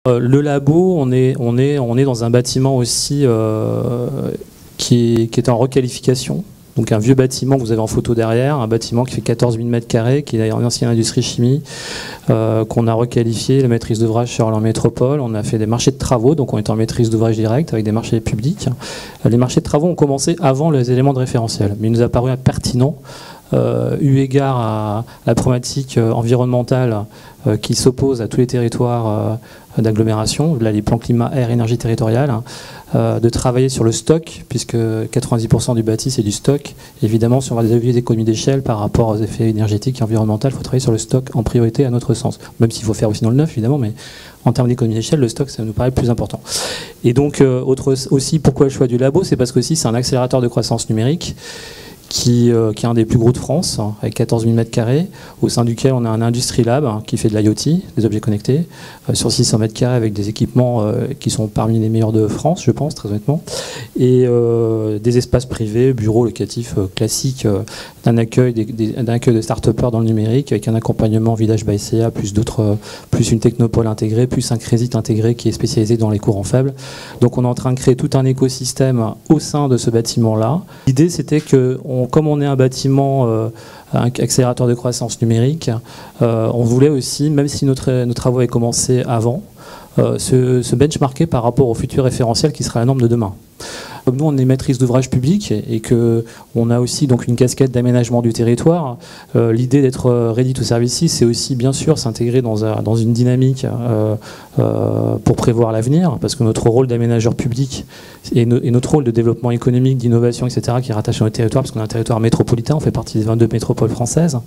Le labo, on est dans un bâtiment aussi qui est en requalification. Donc un vieux bâtiment que vous avez en photo derrière, un bâtiment qui fait 14 000 m², qui est une ancienne industrie chimie, qu'on a requalifié, la maîtrise d'ouvrage sur la métropole. On a fait des marchés de travaux, donc on est en maîtrise d'ouvrage direct avec des marchés publics. Les marchés de travaux ont commencé avant les éléments de référentiel, mais il nous a paru pertinent, eu égard à la problématique environnementale qui s'oppose à tous les territoires d'agglomération, là les plans climat, air, énergie territoriale, de travailler sur le stock, puisque 90% du bâti c'est du stock. Évidemment, si on va des leviers d'économie d'échelle par rapport aux effets énergétiques et environnementaux, il faut travailler sur le stock en priorité à notre sens. Même s'il faut faire aussi dans le neuf, évidemment, mais en termes d'économie d'échelle, le stock, ça nous paraît plus important. Et donc, aussi, pourquoi le choix du labo? C'est parce que c'est un accélérateur de croissance numérique qui est un des plus gros de France, avec 14 000 m², au sein duquel on a un Industry Lab qui fait de l'IoT, des objets connectés, sur 600 m² avec des équipements qui sont parmi les meilleurs de France, je pense, très honnêtement, et des espaces privés, bureaux locatifs classiques, d'un accueil de start-upers dans le numérique, avec un accompagnement Village by CA, plus une technopole intégrée, plus un Crésit intégré qui est spécialisé dans les courants faibles. Donc on est en train de créer tout un écosystème au sein de ce bâtiment-là. L'idée, c'était que comme on est un bâtiment, un accélérateur de croissance numérique, on voulait aussi, même si nos travaux avaient commencé avant, se benchmarker par rapport au futur référentiel qui sera la norme de demain. Comme nous, on est maîtrise d'ouvrage public et qu'on a aussi donc une casquette d'aménagement du territoire, l'idée d'être ready to services, c'est aussi bien sûr s'intégrer dans une dynamique pour prévoir l'avenir, parce que notre rôle d'aménageur public et notre rôle de développement économique, d'innovation, etc., qui est rattaché à notre territoire, parce qu'on a un territoire métropolitain, on fait partie des 22 métropoles françaises,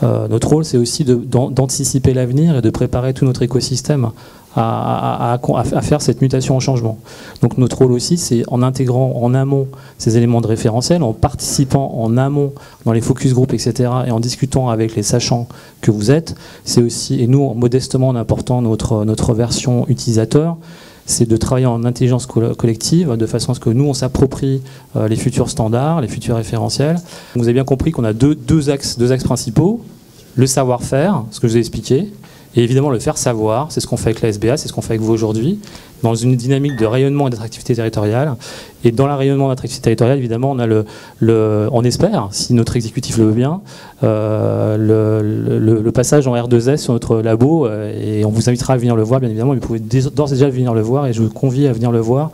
notre rôle, c'est aussi d'anticiper l'avenir et de préparer tout notre écosystème à faire cette mutation en changement. Donc notre rôle aussi, c'est en intégrant en amont ces éléments de référentiel, en participant en amont dans les focus group, etc., et en discutant avec les sachants que vous êtes, c'est aussi, et nous, modestement, en apportant notre version utilisateur, c'est de travailler en intelligence collective, de façon à ce que nous, on s'approprie les futurs standards, les futurs référentiels. Vous avez bien compris qu'on a deux axes principaux, le savoir-faire, ce que je vous ai expliqué, et évidemment, le faire savoir, c'est ce qu'on fait avec la SBA, c'est ce qu'on fait avec vous aujourd'hui, dans une dynamique de rayonnement et d'attractivité territoriale. Et dans le rayonnement et d'attractivité territoriale, évidemment, on a on espère, si notre exécutif le veut bien, le passage en R2S sur notre labo, et on vous invitera à venir le voir, bien évidemment, mais vous pouvez d'ores et déjà venir le voir, et je vous convie à venir le voir.